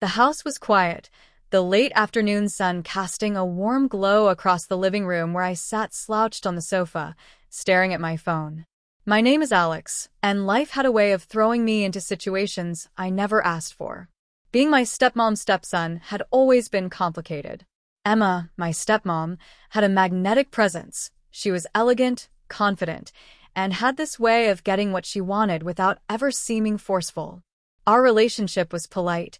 The house was quiet, the late afternoon sun casting a warm glow across the living room where I sat slouched on the sofa, staring at my phone. My name is Alex, and life had a way of throwing me into situations I never asked for. Being my stepmom's stepson had always been complicated. Emma, my stepmom, had a magnetic presence. She was elegant, confident, and had this way of getting what she wanted without ever seeming forceful. Our relationship was polite,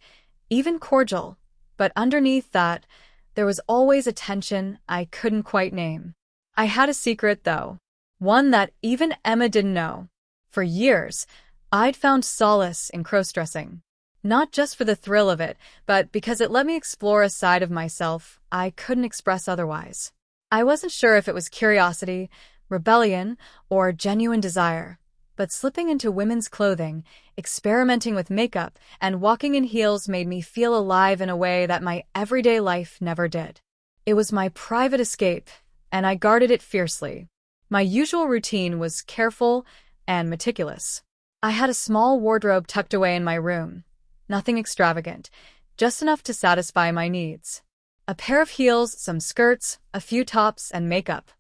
even cordial, but underneath that, there was always a tension I couldn't quite name. I had a secret, though, one that even Emma didn't know. For years, I'd found solace in crossdressing. Not just for the thrill of it, but because it let me explore a side of myself I couldn't express otherwise. I wasn't sure if it was curiosity, rebellion, or genuine desire, but slipping into women's clothing, experimenting with makeup, and walking in heels made me feel alive in a way that my everyday life never did. It was my private escape, and I guarded it fiercely. My usual routine was careful and meticulous. I had a small wardrobe tucked away in my room. Nothing extravagant, just enough to satisfy my needs. A pair of heels, some skirts, a few tops, and makeup.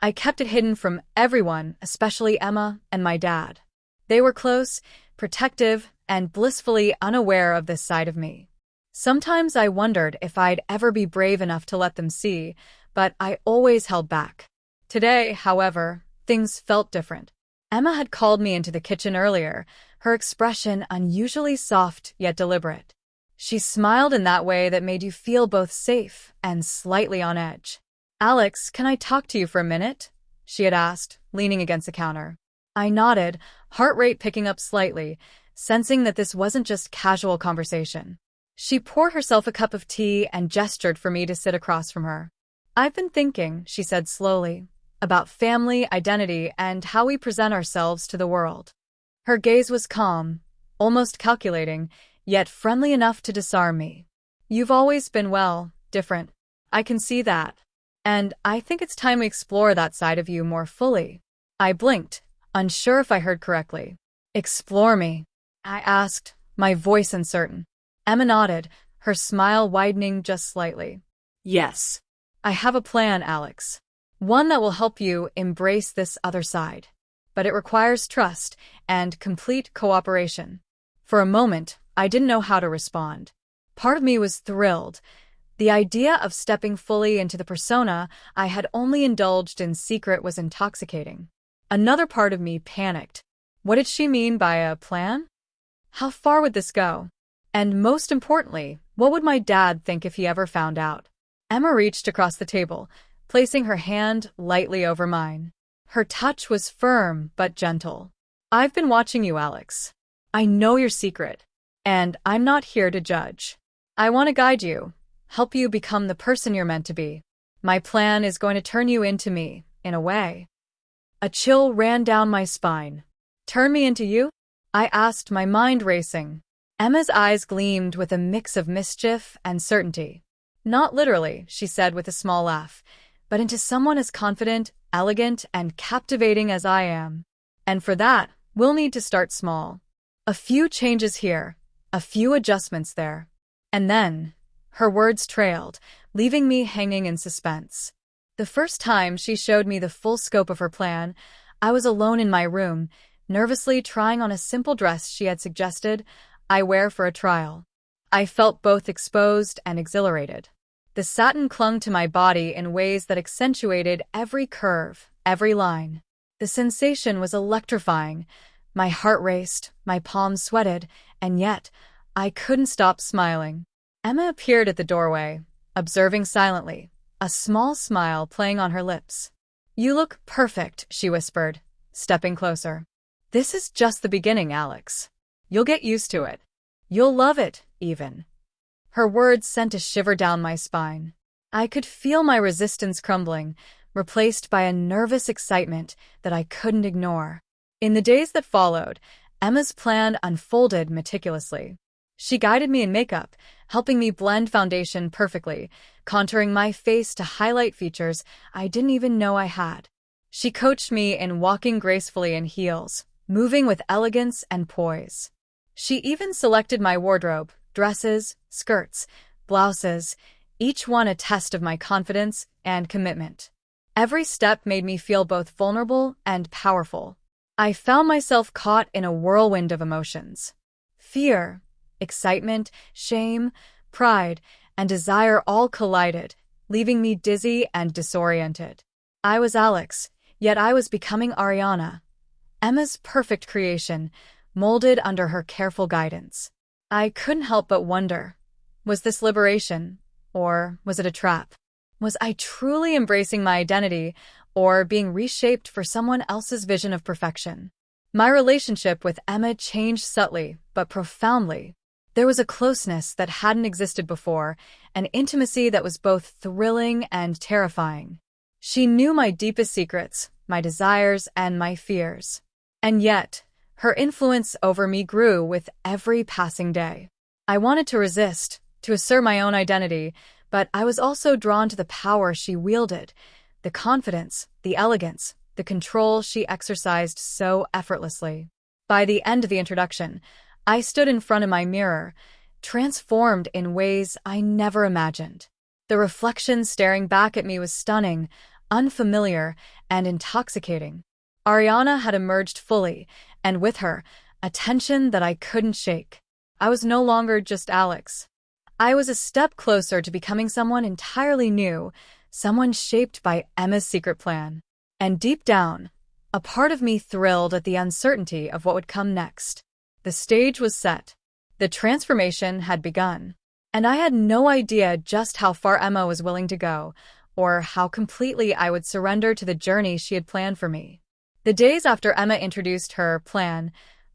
I kept it hidden from everyone, especially Emma and my dad. They were close, protective, and blissfully unaware of this side of me. Sometimes I wondered if I'd ever be brave enough to let them see, but I always held back. Today, however, things felt different. Emma had called me into the kitchen earlier, her expression unusually soft yet deliberate. She smiled in that way that made you feel both safe and slightly on edge. "Alex, can I talk to you for a minute?" she had asked, leaning against the counter. I nodded, heart rate picking up slightly, sensing that this wasn't just casual conversation. She poured herself a cup of tea and gestured for me to sit across from her. "I've been thinking," she said slowly, "about family, identity, and how we present ourselves to the world." Her gaze was calm, almost calculating, yet friendly enough to disarm me. "You've always been, well, different. I can see that. And I think it's time we explore that side of you more fully." I blinked, unsure if I heard correctly. "Explore me?" I asked, my voice uncertain. Emma nodded, her smile widening just slightly. "Yes. I have a plan, Alex. One that will help you embrace this other side. But it requires trust and complete cooperation." For a moment, I didn't know how to respond. Part of me was thrilled. The idea of stepping fully into the persona I had only indulged in secret was intoxicating. Another part of me panicked. What did she mean by a plan? How far would this go? And most importantly, what would my dad think if he ever found out? Emma reached across the table, placing her hand lightly over mine. Her touch was firm but gentle. "I've been watching you, Alex. I know your secret, and I'm not here to judge. I want to guide you, help you become the person you're meant to be. My plan is going to turn you into me, in a way." A chill ran down my spine. "Turn me into you?" I asked, my mind racing. Emma's eyes gleamed with a mix of mischief and certainty. "Not literally," she said with a small laugh, "but into someone as confident, elegant, and captivating as I am. And for that, we'll need to start small. A few changes here, a few adjustments there." And then, her words trailed, leaving me hanging in suspense. The first time she showed me the full scope of her plan, I was alone in my room, nervously trying on a simple dress she had suggested I wear for a trial. I felt both exposed and exhilarated. The satin clung to my body in ways that accentuated every curve, every line. The sensation was electrifying. My heart raced, my palms sweated, and yet, I couldn't stop smiling. Emma appeared at the doorway, observing silently, a small smile playing on her lips. "You look perfect," she whispered, stepping closer. "This is just the beginning, Alex. You'll get used to it. You'll love it, even." Her words sent a shiver down my spine. I could feel my resistance crumbling, replaced by a nervous excitement that I couldn't ignore. In the days that followed, Emma's plan unfolded meticulously. She guided me in makeup, helping me blend foundation perfectly, contouring my face to highlight features I didn't even know I had. She coached me in walking gracefully in heels, moving with elegance and poise. She even selected my wardrobe, Dresses, skirts, blouses, each one a test of my confidence and commitment. Every step made me feel both vulnerable and powerful. I found myself caught in a whirlwind of emotions. Fear, excitement, shame, pride, and desire all collided, leaving me dizzy and disoriented. I was Alex, yet I was becoming Ariana, Emma's perfect creation, molded under her careful guidance. I couldn't help but wonder, was this liberation, or was it a trap? Was I truly embracing my identity, or being reshaped for someone else's vision of perfection? My relationship with Emma changed subtly, but profoundly. There was a closeness that hadn't existed before, an intimacy that was both thrilling and terrifying. She knew my deepest secrets, my desires, and my fears. And yet, her influence over me grew with every passing day. I wanted to resist, to assert my own identity, but I was also drawn to the power she wielded, the confidence, the elegance, the control she exercised so effortlessly. By the end of the introduction, I stood in front of my mirror, transformed in ways I never imagined. The reflection staring back at me was stunning, unfamiliar, and intoxicating. Ariana had emerged fully, and with her, a tension that I couldn't shake. I was no longer just Alex. I was a step closer to becoming someone entirely new, someone shaped by Emma's secret plan. And deep down, a part of me thrilled at the uncertainty of what would come next. The stage was set. The transformation had begun. And I had no idea just how far Emma was willing to go, or how completely I would surrender to the journey she had planned for me. The days after Emma introduced her plan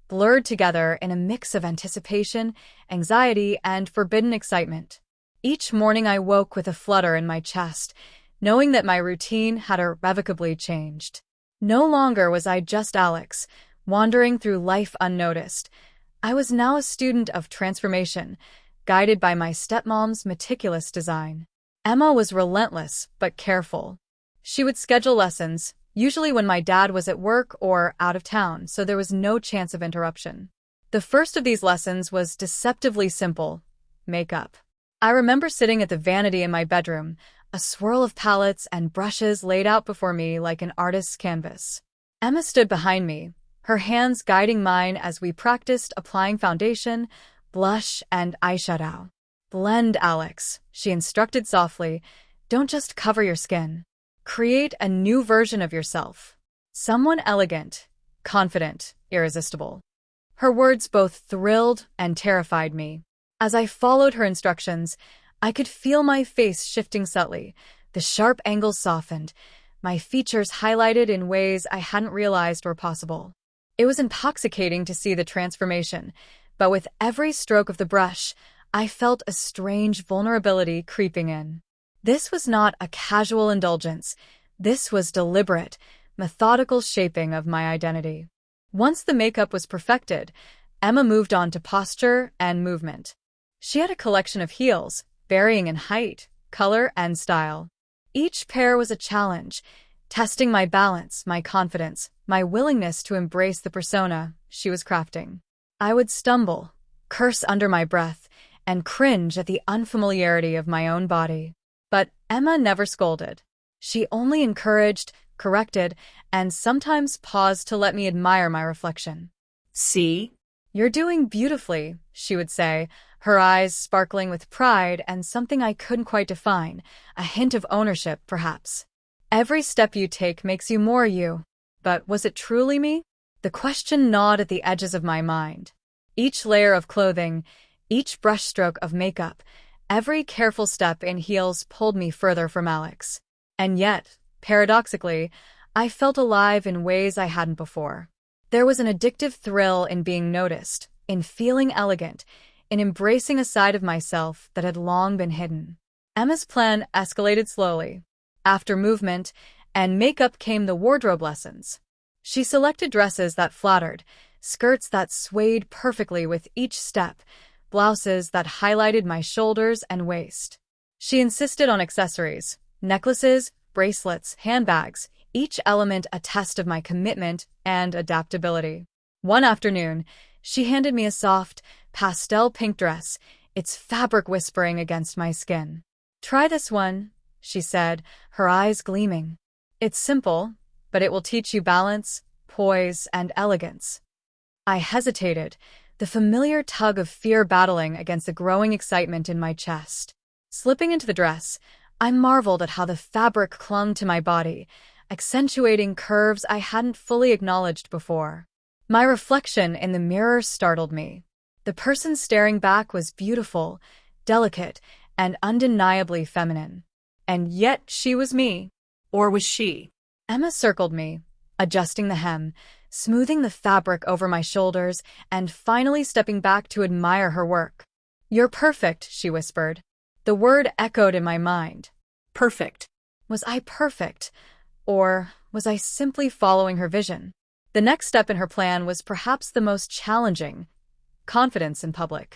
blurred together in a mix of anticipation, anxiety, and forbidden excitement. Each morning I woke with a flutter in my chest, knowing that my routine had irrevocably changed. No longer was I just Alex, wandering through life unnoticed. I was now a student of transformation, guided by my stepmom's meticulous design. Emma was relentless but careful. She would schedule lessons, usually when my dad was at work or out of town, so there was no chance of interruption. The first of these lessons was deceptively simple: makeup. I remember sitting at the vanity in my bedroom, a swirl of palettes and brushes laid out before me like an artist's canvas. Emma stood behind me, her hands guiding mine as we practiced applying foundation, blush, and eyeshadow. "Blend, Alex," she instructed softly. "Don't just cover your skin. Create a new version of yourself. Someone elegant, confident, irresistible." Her words both thrilled and terrified me. As I followed her instructions, I could feel my face shifting subtly, the sharp angles softened, my features highlighted in ways I hadn't realized were possible. It was intoxicating to see the transformation, but with every stroke of the brush, I felt a strange vulnerability creeping in. This was not a casual indulgence. This was deliberate, methodical shaping of my identity. Once the makeup was perfected, Emma moved on to posture and movement. She had a collection of heels, varying in height, color, and style. Each pair was a challenge, testing my balance, my confidence, my willingness to embrace the persona she was crafting. I would stumble, curse under my breath, and cringe at the unfamiliarity of my own body. But Emma never scolded. She only encouraged, corrected, and sometimes paused to let me admire my reflection. "See? You're doing beautifully," she would say, her eyes sparkling with pride and something I couldn't quite define, a hint of ownership, perhaps. "Every step you take makes you more you." But was it truly me? The question gnawed at the edges of my mind. Each layer of clothing, each brushstroke of makeup, every careful step in heels pulled me further from Alex. And yet, paradoxically, I felt alive in ways I hadn't before. There was an addictive thrill in being noticed, in feeling elegant, in embracing a side of myself that had long been hidden. Emma's plan escalated slowly. After movement and makeup came the wardrobe lessons. She selected dresses that flattered, skirts that swayed perfectly with each step, blouses that highlighted my shoulders and waist. She insisted on accessories, necklaces, bracelets, handbags, each element a test of my commitment and adaptability. One afternoon, she handed me a soft, pastel pink dress, its fabric whispering against my skin. "Try this one," she said, her eyes gleaming. "It's simple, but it will teach you balance, poise, and elegance." I hesitated, the familiar tug of fear battling against the growing excitement in my chest. Slipping into the dress, I marveled at how the fabric clung to my body, accentuating curves I hadn't fully acknowledged before. My reflection in the mirror startled me. The person staring back was beautiful, delicate, and undeniably feminine. And yet she was me. Or was she? Emma circled me, adjusting the hem, smoothing the fabric over my shoulders, and finally stepping back to admire her work. "You're perfect," she whispered. The word echoed in my mind. Perfect. Was I perfect? Or was I simply following her vision? The next step in her plan was perhaps the most challenging: confidence in public.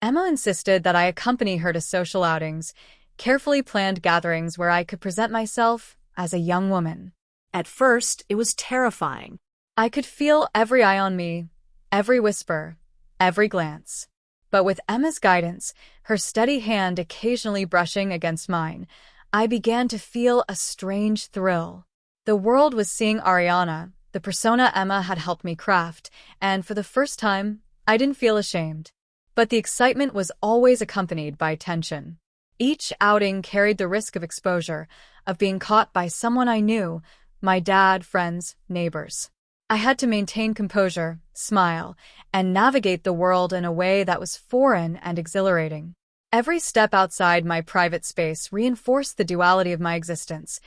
Emma insisted that I accompany her to social outings, carefully planned gatherings where I could present myself as a young woman. At first, it was terrifying. I could feel every eye on me, every whisper, every glance. But with Emma's guidance, her steady hand occasionally brushing against mine, I began to feel a strange thrill. The world was seeing Ariana, the persona Emma had helped me craft, and for the first time, I didn't feel ashamed. But the excitement was always accompanied by tension. Each outing carried the risk of exposure, of being caught by someone I knew, my dad, friends, neighbors. I had to maintain composure, smile, and navigate the world in a way that was foreign and exhilarating. Every step outside my private space reinforced the duality of my existence.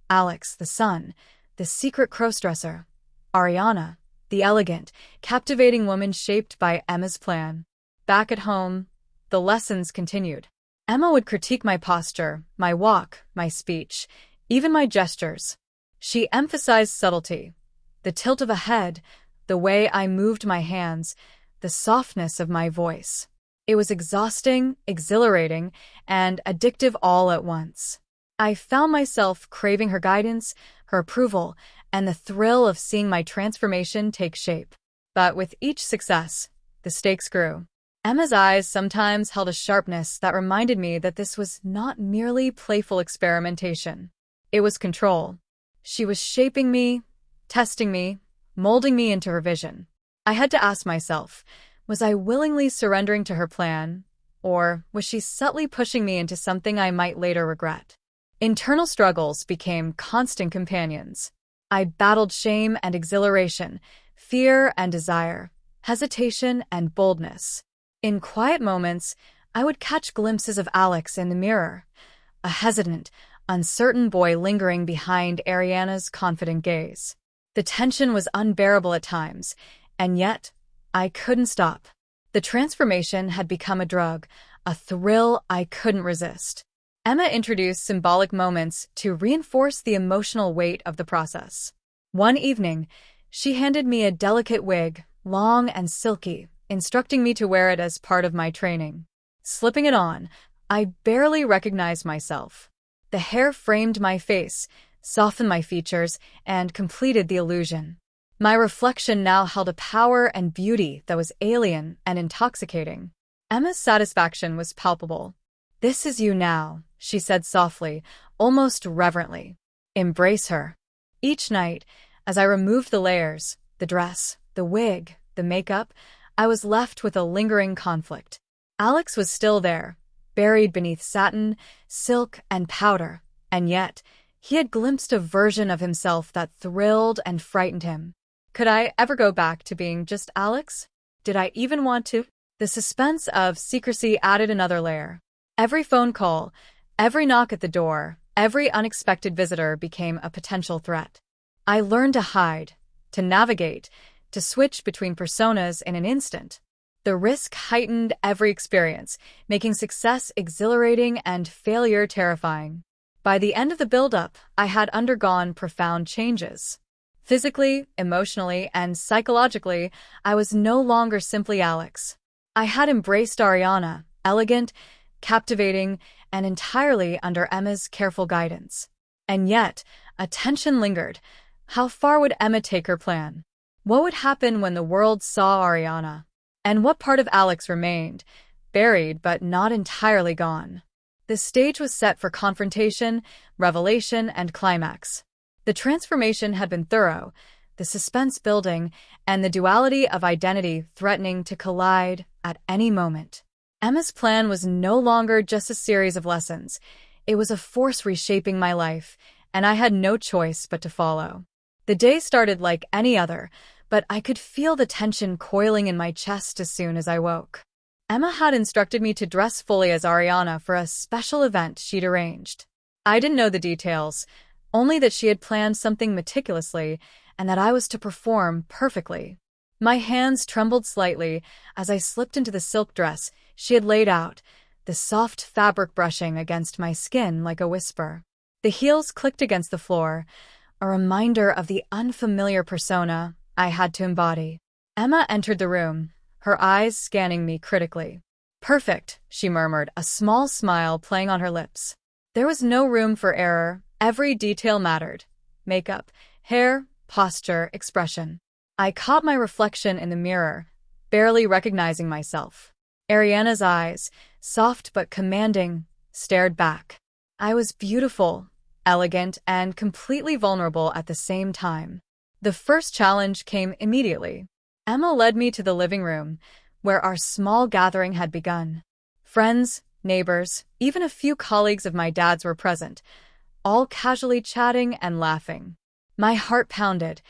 Alex, the son, the secret crossdresser. Ariana, the elegant, captivating woman shaped by Emma's plan. Back at home, the lessons continued. Emma would critique my posture, my walk, my speech, even my gestures. She emphasized subtlety, the tilt of a head, the way I moved my hands, the softness of my voice. It was exhausting, exhilarating, and addictive all at once. I found myself craving her guidance, her approval, and the thrill of seeing my transformation take shape. But with each success, the stakes grew. Emma's eyes sometimes held a sharpness that reminded me that this was not merely playful experimentation. It was control. She was shaping me, testing me, molding me into her vision. I had to ask myself, was I willingly surrendering to her plan, or was she subtly pushing me into something I might later regret? Internal struggles became constant companions. I battled shame and exhilaration, fear and desire, hesitation and boldness. In quiet moments, I would catch glimpses of Alex in the mirror, a hesitant, uncertain boy lingering behind Ariana's confident gaze. The tension was unbearable at times, and yet I couldn't stop. The transformation had become a drug, a thrill I couldn't resist. Emma introduced symbolic moments to reinforce the emotional weight of the process. One evening, she handed me a delicate wig, long and silky, instructing me to wear it as part of my training. Slipping it on, I barely recognized myself. The hair framed my face, softened my features, and completed the illusion. My reflection now held a power and beauty that was alien and intoxicating. Emma's satisfaction was palpable. "This is you now," she said softly, almost reverently. "Embrace her." Each night, as I removed the layers, the dress, the wig, the makeup, I was left with a lingering conflict. Alex was still there, buried beneath satin, silk, and powder, and yet he had glimpsed a version of himself that thrilled and frightened him. Could I ever go back to being just Alex? Did I even want to? The suspense of secrecy added another layer. Every phone call, every knock at the door, every unexpected visitor became a potential threat. I learned to hide, to navigate, to switch between personas in an instant. The risk heightened every experience, making success exhilarating and failure terrifying. By the end of the build-up, I had undergone profound changes. Physically, emotionally, and psychologically, I was no longer simply Alex. I had embraced Ariana, elegant, captivating, and entirely under Emma's careful guidance. And yet, a tension lingered. How far would Emma take her plan? What would happen when the world saw Ariana? And what part of Alex remained, buried but not entirely gone. The stage was set for confrontation, revelation, and climax. The transformation had been thorough, the suspense building, and the duality of identity threatening to collide at any moment. Emma's plan was no longer just a series of lessons. It was a force reshaping my life, and I had no choice but to follow. The day started like any other, but I could feel the tension coiling in my chest as soon as I woke. Emma had instructed me to dress fully as Ariana for a special event she'd arranged. I didn't know the details, only that she had planned something meticulously and that I was to perform perfectly. My hands trembled slightly as I slipped into the silk dress she had laid out, the soft fabric brushing against my skin like a whisper. The heels clicked against the floor, a reminder of the unfamiliar persona I had to embody. Emma entered the room, her eyes scanning me critically. "Perfect," she murmured, a small smile playing on her lips. There was no room for error. Every detail mattered. Makeup, hair, posture, expression. I caught my reflection in the mirror, barely recognizing myself. Ariana's eyes, soft but commanding, stared back. I was beautiful, elegant, and completely vulnerable at the same time. The first challenge came immediately. Emma led me to the living room, where our small gathering had begun. Friends, neighbors, even a few colleagues of my dad's were present, all casually chatting and laughing. My heart pounded,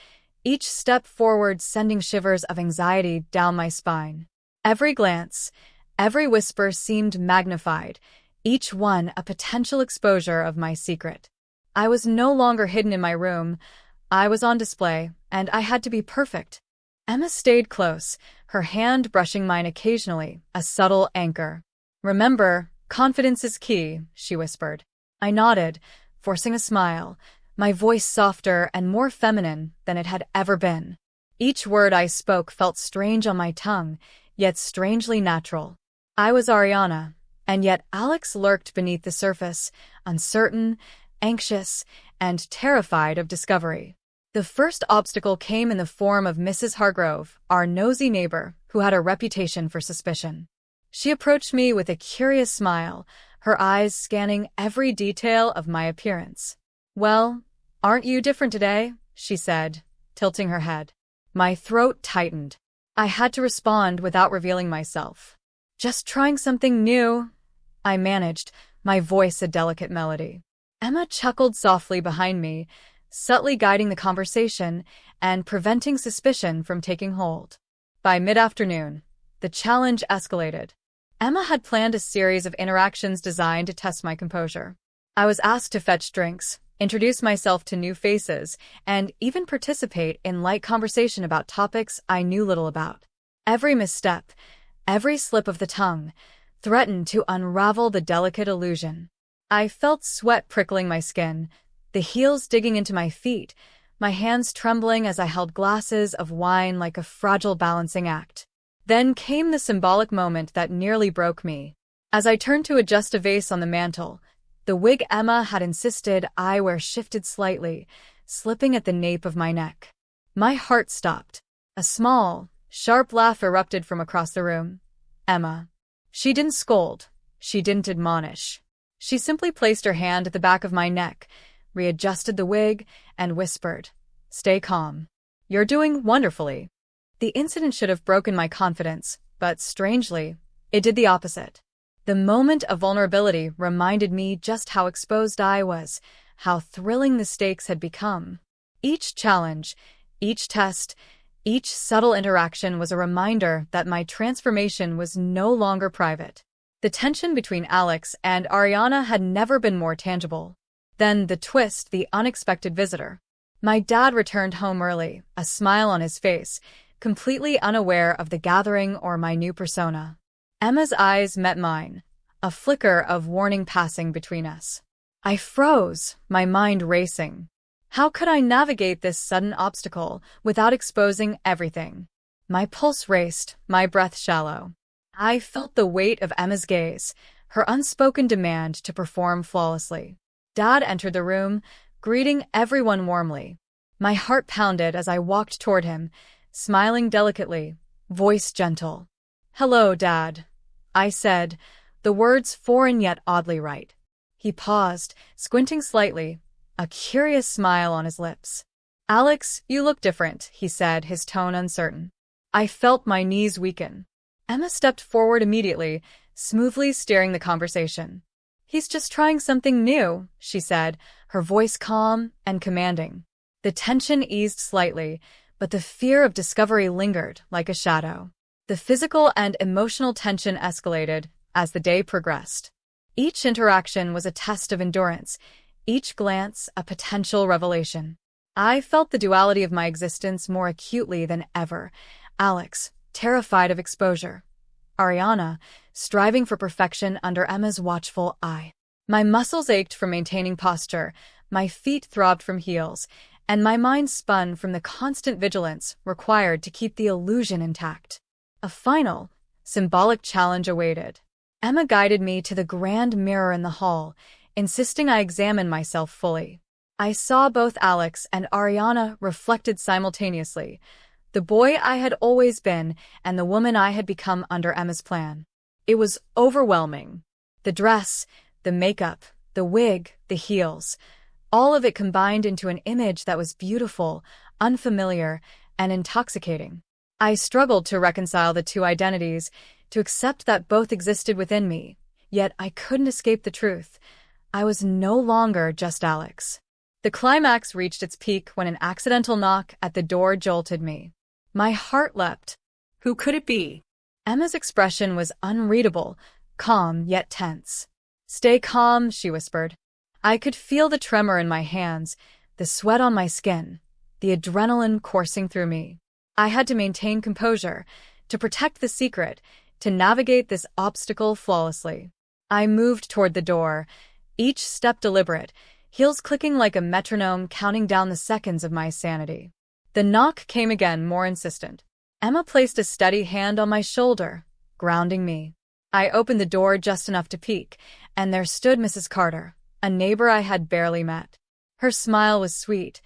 each step forward sending shivers of anxiety down my spine. Every glance, every whisper seemed magnified, each one a potential exposure of my secret. I was no longer hidden in my room. I was on display, and I had to be perfect. Emma stayed close, her hand brushing mine occasionally, a subtle anchor. "Remember, confidence is key," she whispered. I nodded, forcing a smile, my voice softer and more feminine than it had ever been. Each word I spoke felt strange on my tongue, yet strangely natural. I was Ariana, and yet Alex lurked beneath the surface, uncertain, anxious, and terrified of discovery. The first obstacle came in the form of Mrs. Hargrove, our nosy neighbor, who had a reputation for suspicion. She approached me with a curious smile, her eyes scanning every detail of my appearance. "Well, aren't you different today?" she said, tilting her head. My throat tightened. I had to respond without revealing myself. "Just trying something new," I managed, my voice a delicate melody. Emma chuckled softly behind me, subtly guiding the conversation and preventing suspicion from taking hold. By mid-afternoon, the challenge escalated. Emma had planned a series of interactions designed to test my composure. I was asked to fetch drinks, introduce myself to new faces, and even participate in light conversation about topics I knew little about. Every misstep, every slip of the tongue, threatened to unravel the delicate illusion. I felt sweat prickling my skin, the heels digging into my feet, my hands trembling as I held glasses of wine like a fragile balancing act. Then came the symbolic moment that nearly broke me. As I turned to adjust a vase on the mantel, the wig Emma had insisted I wear shifted slightly, slipping at the nape of my neck. My heart stopped. A small, sharp laugh erupted from across the room. Emma. She didn't scold. She didn't admonish. She simply placed her hand at the back of my neck, readjusted the wig, and whispered, "Stay calm. You're doing wonderfully." The incident should have broken my confidence, but strangely, it did the opposite. The moment of vulnerability reminded me just how exposed I was, how thrilling the stakes had become. Each challenge, each test, each subtle interaction was a reminder that my transformation was no longer private. The tension between Alex and Ariana had never been more tangible. Then the twist, the unexpected visitor. My dad returned home early, a smile on his face, completely unaware of the gathering or my new persona. Emma's eyes met mine, a flicker of warning passing between us. I froze, my mind racing. How could I navigate this sudden obstacle without exposing everything? My pulse raced, my breath shallow. I felt the weight of Emma's gaze, her unspoken demand to perform flawlessly. Dad entered the room, greeting everyone warmly. My heart pounded as I walked toward him, smiling delicately, voice gentle. "Hello, Dad. I said, the words foreign yet oddly right. He paused, squinting slightly, a curious smile on his lips. Alex, you look different, he said, his tone uncertain. I felt my knees weaken. Emma stepped forward immediately, smoothly steering the conversation. He's just trying something new, she said, her voice calm and commanding. The tension eased slightly, but the fear of discovery lingered like a shadow. The physical and emotional tension escalated as the day progressed. Each interaction was a test of endurance, each glance a potential revelation. I felt the duality of my existence more acutely than ever. Alex, terrified of exposure. Ariana, striving for perfection under Emma's watchful eye. My muscles ached from maintaining posture, my feet throbbed from heels, and my mind spun from the constant vigilance required to keep the illusion intact. A final, symbolic challenge awaited. Emma guided me to the grand mirror in the hall, insisting I examine myself fully. I saw both Alex and Ariana reflected simultaneously, the boy I had always been and the woman I had become under Emma's plan. It was overwhelming. The dress, the makeup, the wig, the heels, all of it combined into an image that was beautiful, unfamiliar, and intoxicating. I struggled to reconcile the two identities, to accept that both existed within me, yet I couldn't escape the truth. I was no longer just Alex. The climax reached its peak when an accidental knock at the door jolted me. My heart leapt. Who could it be? Emma's expression was unreadable, calm yet tense. Stay calm, she whispered. I could feel the tremor in my hands, the sweat on my skin, the adrenaline coursing through me. I had to maintain composure, to protect the secret, to navigate this obstacle flawlessly. I moved toward the door, each step deliberate, heels clicking like a metronome counting down the seconds of my sanity. The knock came again, more insistent. Emma placed a steady hand on my shoulder, grounding me. I opened the door just enough to peek, and there stood Mrs. Carter, a neighbor I had barely met. Her smile was sweet,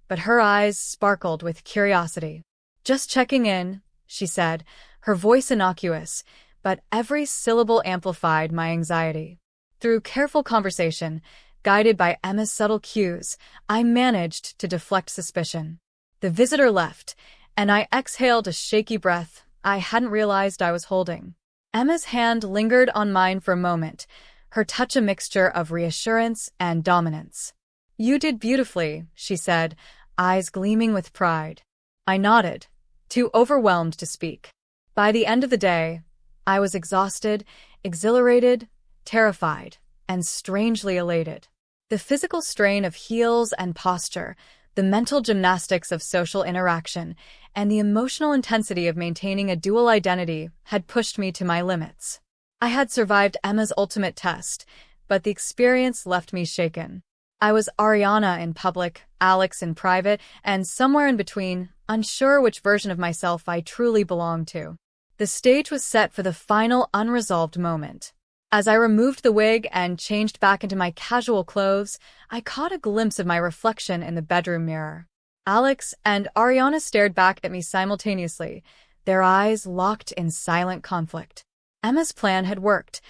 but her eyes sparkled with curiosity. Just checking in, she said, her voice innocuous, but every syllable amplified my anxiety. Through careful conversation, guided by Emma's subtle cues, I managed to deflect suspicion. The visitor left, and I exhaled a shaky breath I hadn't realized I was holding. Emma's hand lingered on mine for a moment, her touch a mixture of reassurance and dominance. You did beautifully, she said, eyes gleaming with pride. I nodded, too overwhelmed to speak. By the end of the day, I was exhausted, exhilarated, terrified, and strangely elated. The physical strain of heels and posture, the mental gymnastics of social interaction, and the emotional intensity of maintaining a dual identity had pushed me to my limits. I had survived Emma's ultimate test, but the experience left me shaken. I was Ariana in public, Alex in private, and somewhere in between, unsure which version of myself I truly belonged to. The stage was set for the final unresolved moment. As I removed the wig and changed back into my casual clothes, I caught a glimpse of my reflection in the bedroom mirror. Alex and Ariana stared back at me simultaneously, their eyes locked in silent conflict. Emma's plan had worked.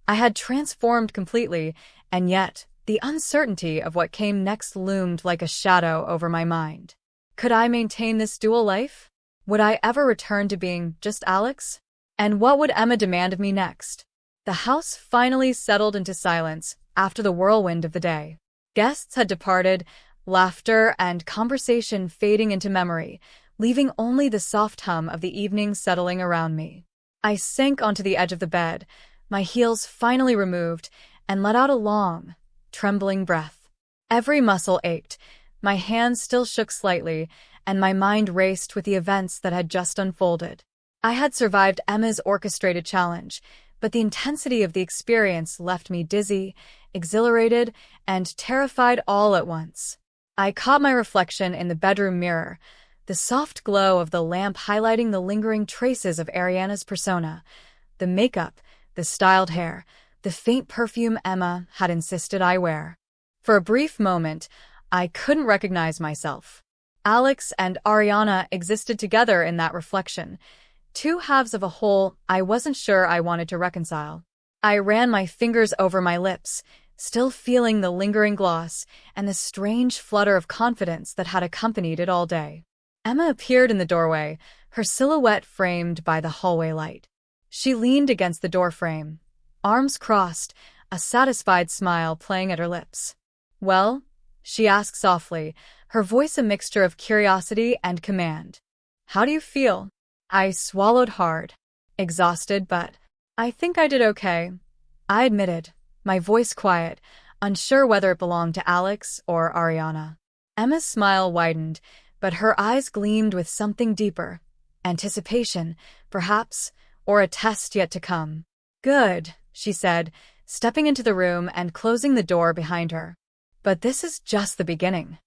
I had transformed completely, and yet the uncertainty of what came next loomed like a shadow over my mind. Could I maintain this dual life? Would I ever return to being just Alex? And what would Emma demand of me next? The house finally settled into silence after the whirlwind of the day. Guests had departed, laughter and conversation fading into memory, leaving only the soft hum of the evening settling around me. I sank onto the edge of the bed, my heels finally removed, and let out a long, trembling breath. Every muscle ached, my hands still shook slightly, and my mind raced with the events that had just unfolded. I had survived Emma's orchestrated challenge, but the intensity of the experience left me dizzy, exhilarated, and terrified all at once. I caught my reflection in the bedroom mirror, the soft glow of the lamp highlighting the lingering traces of Ariana's persona, the makeup, the styled hair, the faint perfume Emma had insisted I wear. For a brief moment, I couldn't recognize myself. Alex and Ariana existed together in that reflection, Two halves of a whole I wasn't sure I wanted to reconcile. I ran my fingers over my lips, still feeling the lingering gloss and the strange flutter of confidence that had accompanied it all day. Emma appeared in the doorway, her silhouette framed by the hallway light. She leaned against the doorframe, arms crossed, a satisfied smile playing at her lips. "Well?" she asked softly, her voice a mixture of curiosity and command. "How do you feel?" I swallowed hard, exhausted, but "I think I did okay," I admitted, my voice quiet, unsure whether it belonged to Alex or Ariana. Emma's smile widened, but her eyes gleamed with something deeper. Anticipation, perhaps, or a test yet to come. "Good," she said, stepping into the room and closing the door behind her. "But this is just the beginning."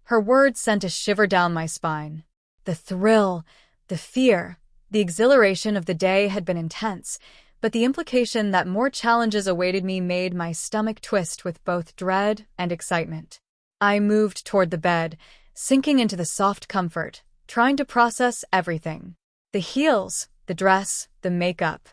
Her words sent a shiver down my spine. The thrill, the fear, the exhilaration of the day had been intense, but the implication that more challenges awaited me made my stomach twist with both dread and excitement. I moved toward the bed, sinking into the soft comfort, trying to process everything. The heels, the dress, the makeup,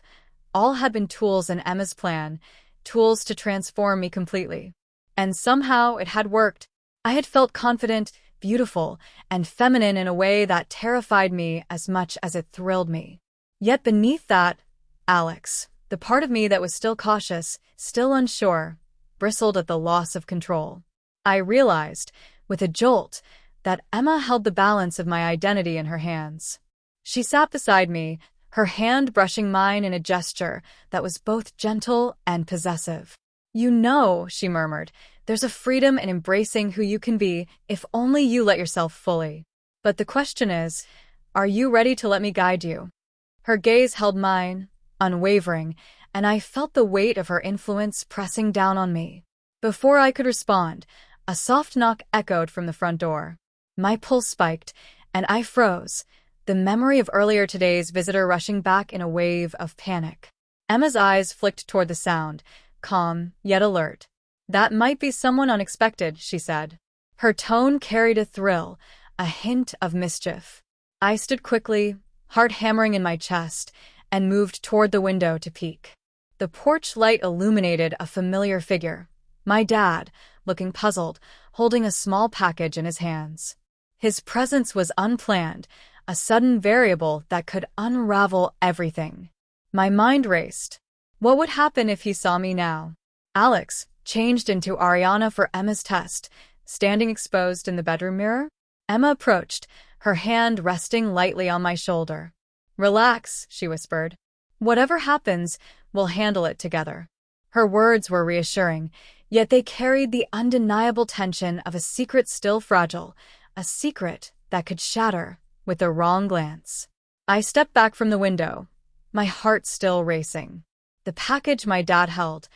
all had been tools in Emma's plan, tools to transform me completely. And somehow it had worked. I had felt confident, beautiful, and feminine in a way that terrified me as much as it thrilled me. Yet beneath that, Alex, the part of me that was still cautious, still unsure, bristled at the loss of control. I realized, with a jolt, that Emma held the balance of my identity in her hands. She sat beside me, her hand brushing mine in a gesture that was both gentle and possessive. "You know," she murmured, "there's a freedom in embracing who you can be if only you let yourself fully. But the question is, are you ready to let me guide you?" Her gaze held mine, unwavering, and I felt the weight of her influence pressing down on me. Before I could respond, a soft knock echoed from the front door. My pulse spiked, and I froze, the memory of earlier today's visitor rushing back in a wave of panic. Emma's eyes flicked toward the sound, calm yet alert. "That might be someone unexpected," she said. Her tone carried a thrill, a hint of mischief. I stood quickly, heart hammering in my chest, and moved toward the window to peek. The porch light illuminated a familiar figure, my dad, looking puzzled, holding a small package in his hands. His presence was unplanned, a sudden variable that could unravel everything. My mind raced. What would happen if he saw me now? Alex, changed into Ariana for Emma's test, standing exposed in the bedroom mirror? Emma approached, her hand resting lightly on my shoulder. "Relax," she whispered. "Whatever happens, we'll handle it together." Her words were reassuring, yet they carried the undeniable tension of a secret still fragile, a secret that could shatter with the wrong glance. I stepped back from the window, my heart still racing. The package my dad held,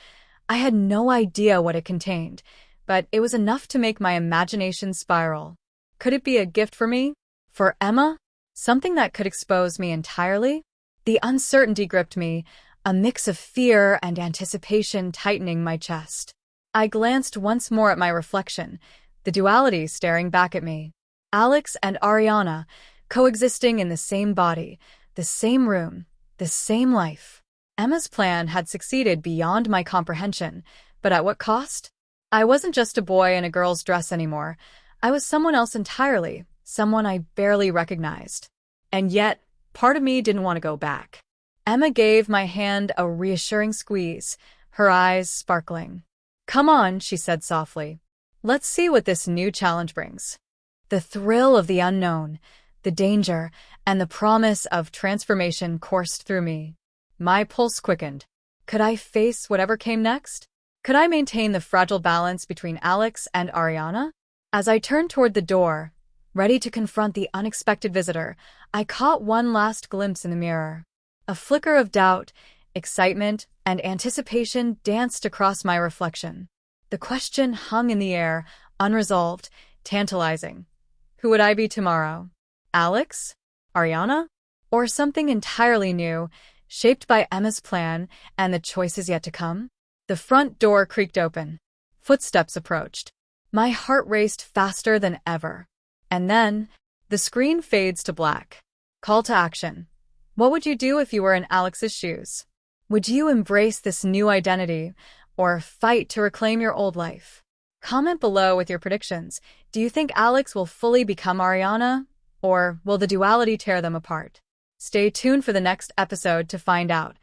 I had no idea what it contained, but it was enough to make my imagination spiral. Could it be a gift for me? For Emma? Something that could expose me entirely? The uncertainty gripped me, a mix of fear and anticipation tightening my chest. I glanced once more at my reflection, the duality staring back at me. Alex and Ariana, coexisting in the same body, the same room, the same life. Emma's plan had succeeded beyond my comprehension, but at what cost? I wasn't just a boy in a girl's dress anymore. I was someone else entirely, someone I barely recognized. And yet, part of me didn't want to go back. Emma gave my hand a reassuring squeeze, her eyes sparkling. "Come on," she said softly. "Let's see what this new challenge brings." The thrill of the unknown, the danger, and the promise of transformation coursed through me. My pulse quickened. Could I face whatever came next? Could I maintain the fragile balance between Alex and Ariana? As I turned toward the door, ready to confront the unexpected visitor, I caught one last glimpse in the mirror. A flicker of doubt, excitement, and anticipation danced across my reflection. The question hung in the air, unresolved, tantalizing. Who would I be tomorrow? Alex? Ariana? Or something entirely new, shaped by Emma's plan and the choices yet to come? The front door creaked open. Footsteps approached. My heart raced faster than ever. And then, the screen fades to black. Call to action. What would you do if you were in Alex's shoes? Would you embrace this new identity or fight to reclaim your old life? Comment below with your predictions. Do you think Alex will fully become Ariana, or will the duality tear them apart? Stay tuned for the next episode to find out.